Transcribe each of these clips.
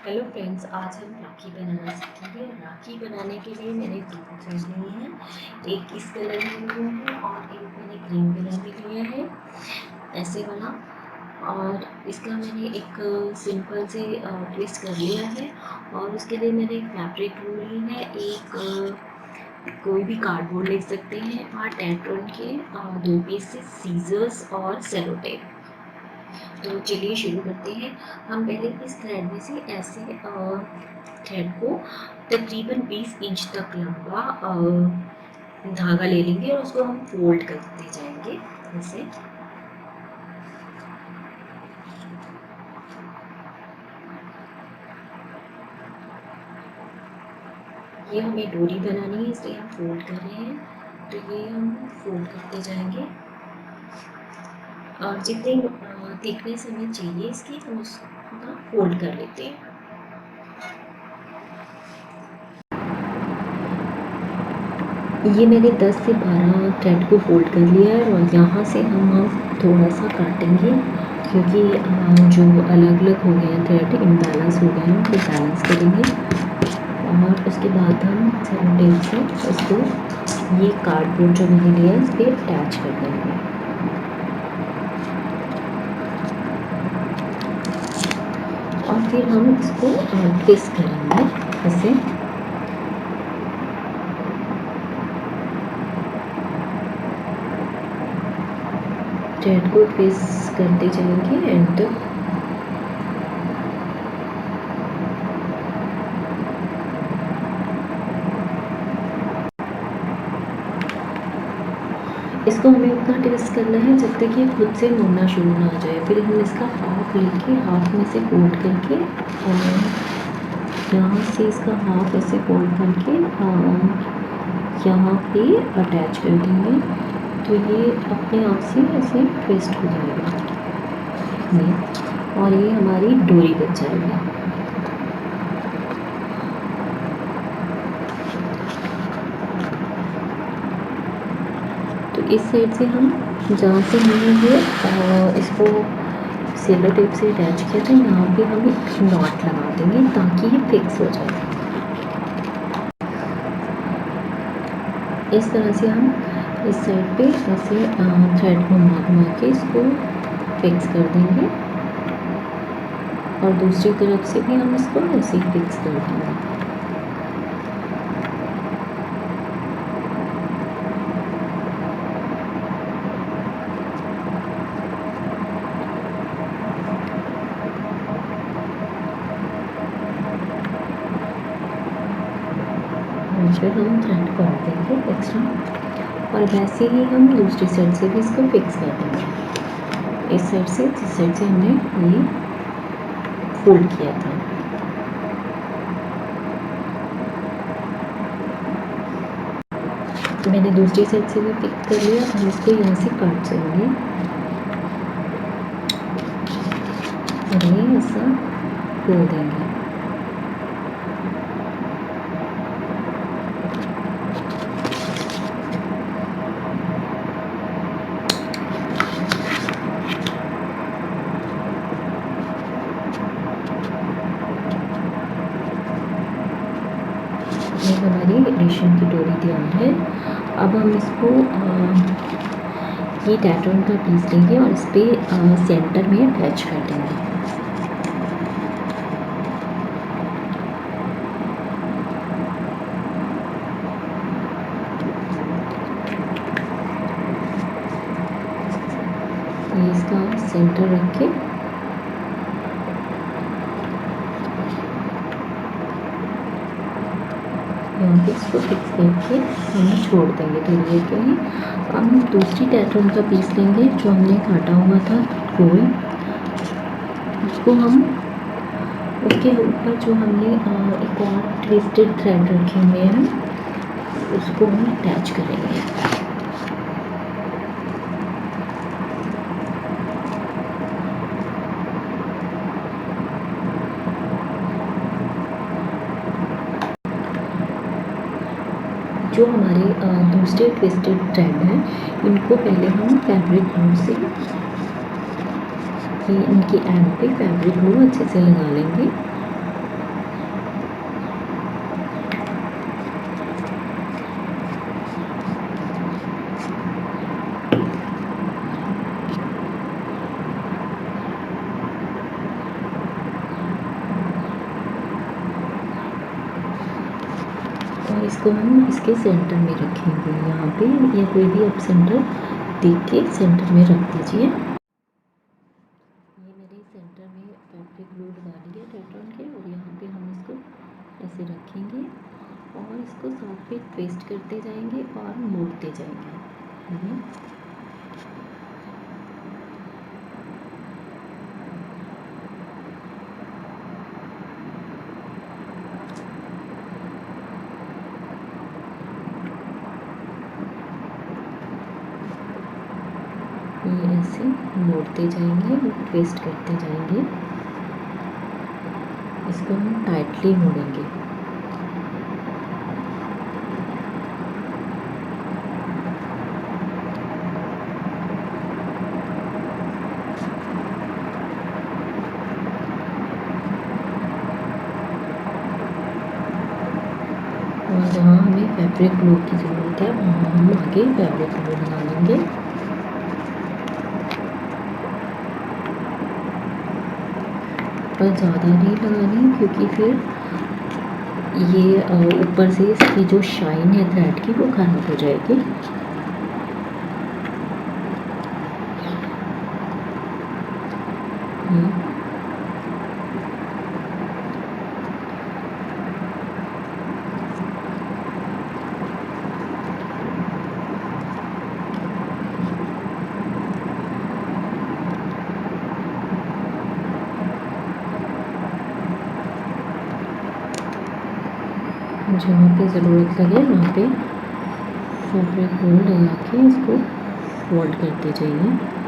Hello friends, आज हम राखी बनाना सीखेंगे। राखी बनाने के लिए मैंने 2 थ्रेड लिए हैं। एक इस कलर में लिया है और एक मैंने ग्रीन कलर में लिया है, ऐसे वाला। और इसका मैंने एक सिंपल से ट्विस्ट कर लिया है। और उसके लिए मैंने एक फैब्रिक रूल ली है, एक कोई भी कार्डबोर्ड ले सकते हैं, और टेट्रॉन के 2 पीसेस, सीजर्स और सेलो टेप। तो चलिए शुरू करते हैं। हम पहले इस थ्रेड में से ऐसे थ्रेड को तकरीबन 20 इंच तक लंबा धागा ले लेंगे और उसको हम फोल्ड करते जाएंगे ऐसे। ये हमें डोरी बनानी है, इसलिए हम फोल्ड कर रहे हैं। तो ये हम फोल्ड करते जाएंगे और जितनी थिकनेस हमें चाहिए इसकी, हम उसका फोल्ड कर लेते हैं। ये मैंने 10 से 12 थ्रेड को फोल्ड कर लिया है और यहाँ से हम थोड़ा सा काटेंगे, क्योंकि जो अलग अलग हो गए हैं थ्रेड, इम्बैलेंस हो गए हैं, उनको बैलेंस करेंगे। और उसके बाद हम सेलो टेप से इसको, ये कार्डबोर्ड जो मैंने लिया है, इस पर अटैच कर देंगे। और फिर हम इसको ट्विस्ट करेंगे ऐसे। थ्रेड को ट्विस्ट करते जाएंगे एंड तक। इसको हमें उतना ट्विस्ट करना है जब तक ये खुद से मुड़ना शुरू ना हो जाए। फिर हम इसका हाफ लेके, हाफ में से फोल्ड करके, और यहाँ से इसका हाफ ऐसे फोल्ड करके यहाँ पे अटैच कर देंगे। तो ये अपने आप से ऐसे ट्विस्ट हो जाएगा और ये हमारी डोरी बन जाएगी। तो इस साइड से हम, जहाँ से हमने ये इसको सेलो टेप से अटैच किया था, यहाँ पे हम एक नॉट लगा देंगे ताकि ये फिक्स हो जाए। इस तरह से हम इस साइड पे ऐसे थ्रेड घुमा घुमा के इसको फिक्स कर देंगे और दूसरी तरफ से भी हम इसको ऐसे ही फिक्स कर देंगे। फिर हम थ्रेड को हटा देंगे एक्स्ट्रा, और वैसे ही हम दूसरी साइड से भी इसको फिक्स कर देंगे। इस साइड से, जिस साइड से हमने ये फोल्ड किया था। मैंने दूसरी साइड से भी फिक्स कर लिया। हम इसको यहाँ से काट देंगे और ये ऐसा खोल देंगे। ये हमारी रेशम की डोरी तैयार है। अब हम इसको ये टैटून का पीस लेंगे और इस पर सेंटर में अटैच कर देंगे। ये इसका सेंटर रख के यहाँ पे इसको फिक्स करके हम छोड़ देंगे थोड़ी देर के लिए। अब हम दूसरी टैटून का पीस लेंगे जो हमने काटा हुआ था गोल, उसको हम, उसके ऊपर जो हमने एक और ट्विस्टेड थ्रेड रखे हुए हैं, उसको हम अटैच करेंगे। जो हमारे दूसरे ट्विस्टेड थ्रेड हैं, इनको पहले हम फैब्रिक ग्लू से, ये इनकी एंड पे फैब्रिक ग्लू अच्छे से लगा लेंगे। इसको हम इसके सेंटर में रखेंगे, यहाँ पे या कोई भी आप सेंटर देख के सेंटर में रख दीजिए। ये मेरे सेंटर में फैब्रिक ग्लू लगा दिया टेट्रॉन के, और यहाँ पे हम इसको ऐसे रखेंगे और इसको साथ पे ट्विस्ट करते जाएंगे और मोड़ते जाएंगे। ये ऐसे मोड़ते जाएंगे, ट्विस्ट करते जाएंगे, इसको हम टाइटली मोड़ेंगे। और जहाँ हमें फैब्रिक ग्लू की ज़रूरत है वहाँ हम आगे फैब्रिक ग्लू लगा लेंगे। पर ज़्यादा नहीं लगानी, क्योंकि फिर ये ऊपर से इसकी जो शाइन है थ्रेड की वो ख़राब हो जाएगी। जहाँ पे ज़रूरत लगे वहाँ पे फैब्रिक ग्लू लगा के इसको फोल्ड करते जाइए।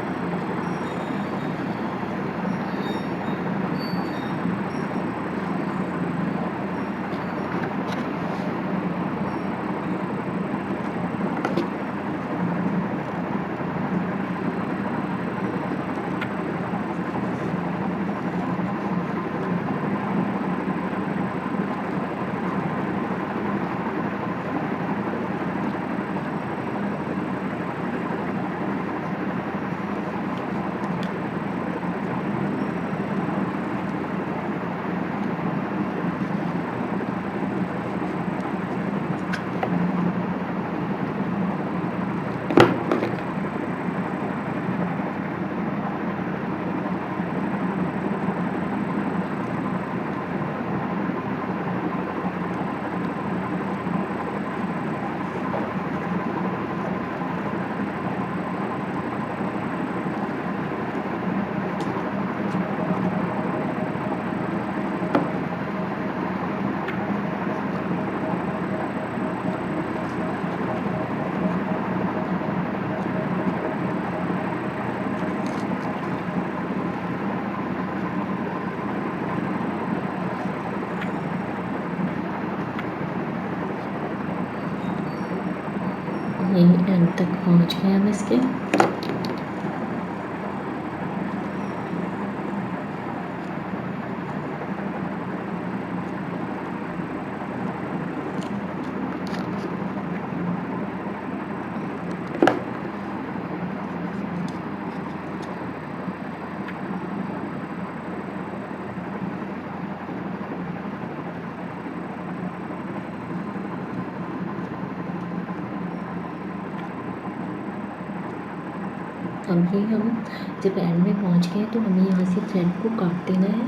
ये एंड तक पहुँच गए हम इसके। अभी हम जब एंड में पहुंच गए तो हमें यहाँ से थ्रेड को काट देना है।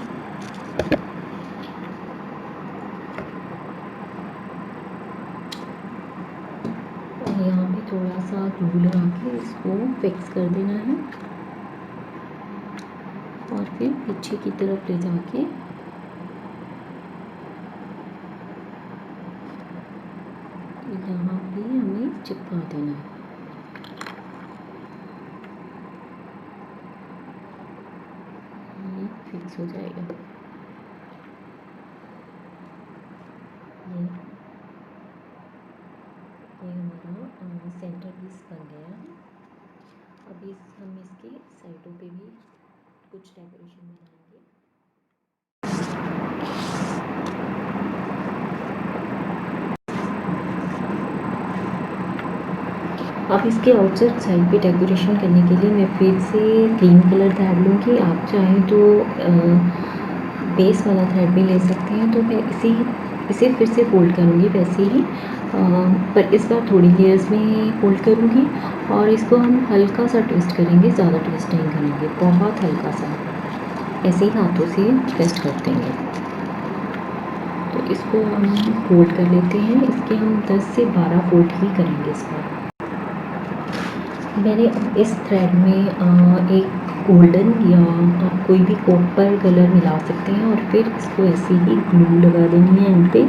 और यहाँ पे थोड़ा सा ग्लू लगा के इसको फिक्स कर देना है और फिर पीछे की तरफ ले जाके यहाँ पे हमें चिपका देना है। फिक्स हो जाएगा। ये हमारा सेंटर पीस बन गया है। अभी हम इसके साइडों पे भी कुछ डेकोरेशन बनाएंगे। अब इसके आउटसाइड साइड पे डेकोरेशन करने के लिए मैं फिर से ग्रीन कलर थ्रेड लूँगी। आप चाहें तो बेस वाला थ्रेड भी ले सकते हैं। तो मैं इसी इसे फिर से फोल्ड करूँगी वैसे ही, पर इस बार थोड़ी लेयर्स में फोल्ड करूँगी और इसको हम हल्का सा ट्विस्ट करेंगे, ज़्यादा ट्विस्ट नहीं करेंगे, बहुत हल्का सा, ऐसे ही हाथों से ट्विस्ट कर देंगे। तो इसको हम फोल्ड कर लेते हैं, इसके हम 10 से 12 फोल्ड ही करेंगे इस बार। मैंने इस थ्रेड में एक गोल्डन या आप कोई भी कॉपर कलर मिला सकते हैं और फिर इसको ऐसे ही ग्लू लगा देनी है एंड पे।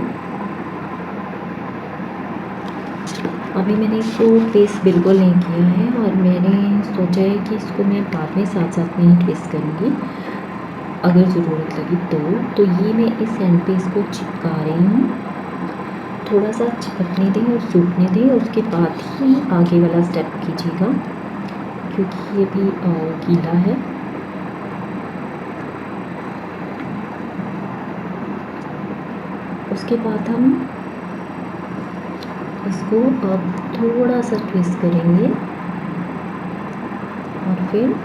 अभी मैंने इसको पेस्ट बिल्कुल नहीं किया है और मैंने सोचा है कि इसको मैं बाद में साथ साथ में ही ट्विस्ट करूँगी अगर ज़रूरत लगी तो ये मैं इस एंड पे इसको चिपका रही हूँ। थोड़ा सा चिपकने दें और सूखने दें, उसके बाद ही आगे वाला स्टेप कीजिएगा क्योंकि ये भी गीला है। उसके बाद हम इसको अब थोड़ा सा ट्विस्ट करेंगे और फिर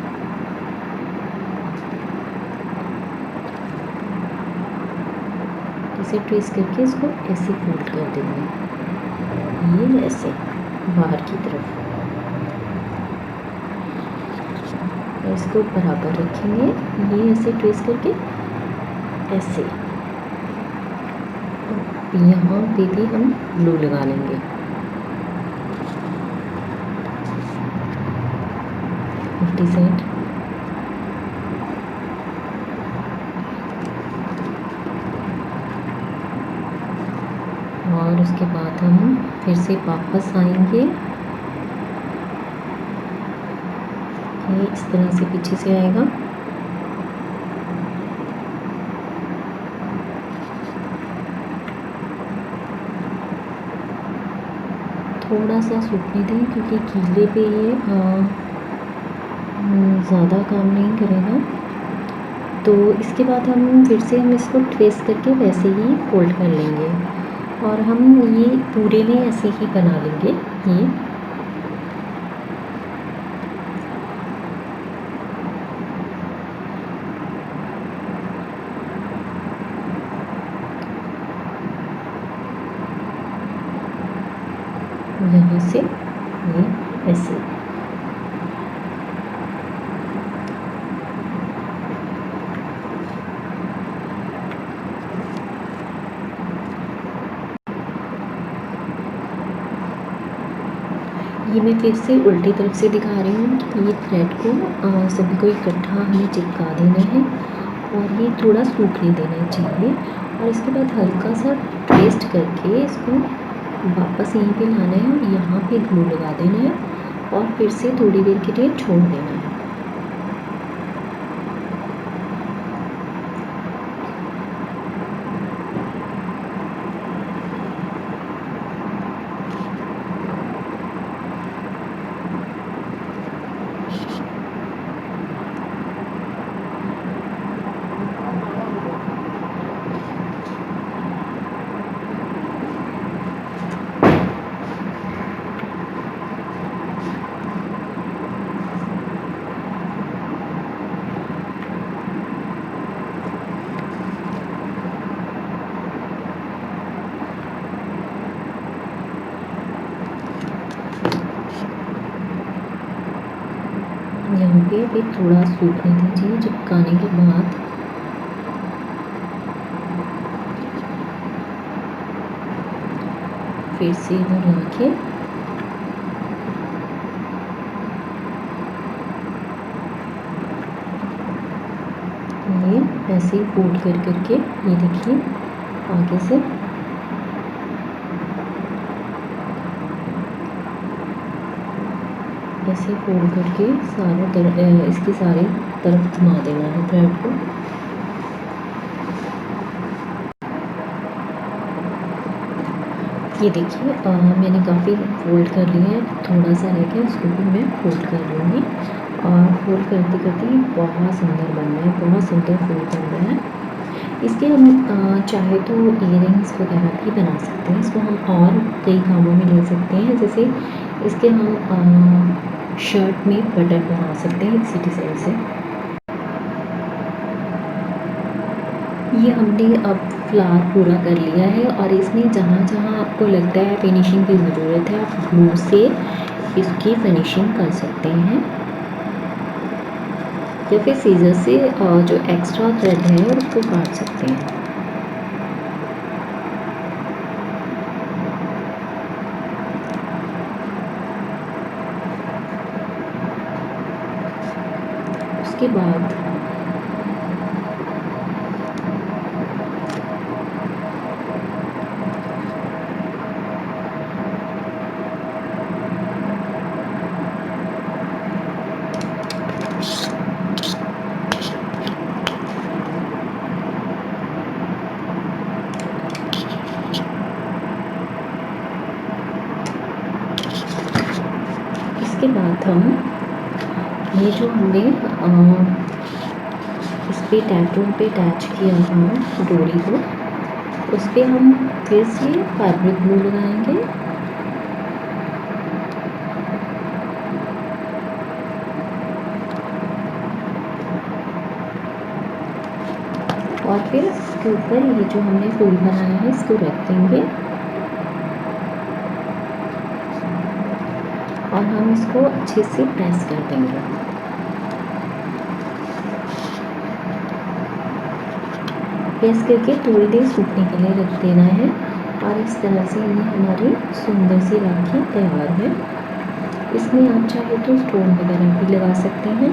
इसे ट्विस्ट करके इसको ऐसे फोल्ड कर देंगे, ये ऐसे बाहर की तरफ, इसको बराबर रखेंगे, ये ऐसे ट्विस्ट करके ऐसे, यहाँ पे भी हम ग्लू लगा लेंगे। उल्टी साइड और उसके बाद हम फिर से वापस आएंगे, ये इस तरह से पीछे से आएगा। थोड़ा सा सूखने दें क्योंकि गीले पे ये ज़्यादा काम नहीं करेगा। तो इसके बाद हम फिर से इसको ट्विस्ट करके वैसे ही फोल्ड कर लेंगे और हम ये पूरे में ऐसे ही बना लेंगे। ये यहाँ से ये ऐसे, ये मैं फिर से उल्टी तरफ से दिखा रही हूँ कि ये थ्रेड को सभी को इकट्ठा हमें चिपका देना है और ये थोड़ा सूखने देना चाहिए और इसके बाद हल्का सा ट्विस्ट करके इसको वापस यहीं पे लाना है और यहाँ पे ग्लू लगा देना है और फिर से थोड़ी देर के लिए छोड़ देना है। यहाँ पे भी थोड़ा सूखने दीजिए, चिपकाने के बाद फिर से इधर लाके ये ऐसे ही फोल्ड कर करके, ये देखिए आगे से ऐसे फोल्ड करके सारों तरफ इसकी सारी तरफ घुमा देना है थ्रेड को। ये देखिए मैंने काफ़ी फोल्ड कर लिया है, थोड़ा सा रह गया, उसको भी मैं फोल्ड कर लूँगी और फोल्ड करते करते बहुत सुंदर बन रहा है, बहुत सुंदर फोल्ड बन रहा है। इसके हम चाहे तो इयरिंग्स वगैरह भी बना सकते हैं, इसको हम और कई कामों में ले सकते हैं, जैसे इसके हम शर्ट में बटन बना सकते हैं इसी डिज़ाइन से। ये हमने अब फ्लावर पूरा कर लिया है और इसमें जहाँ जहाँ आपको लगता है फिनिशिंग की ज़रूरत है आप ग्लू से इसकी फिनिशिंग कर सकते हैं या फिर सीजर से जो एक्स्ट्रा थ्रेड है उसको काट सकते हैं। उसके बाद हम ये जो हमने इस पे टैटू पे अटैच किया था डोरी को, उस पर हम फिर से फैब्रिक ग्लू लगाएंगे और फिर इसके ऊपर ये जो हमने फूल बनाया है इसको रख देंगे और हम इसको अच्छे से प्रेस कर देंगे। प्रेस करके थोड़ी देर सूखने के लिए रख देना है और इस तरह से ये हमारी सुंदर सी राखी तैयार है। इसमें आप चाहे तो स्टोन वगैरह भी लगा सकते हैं।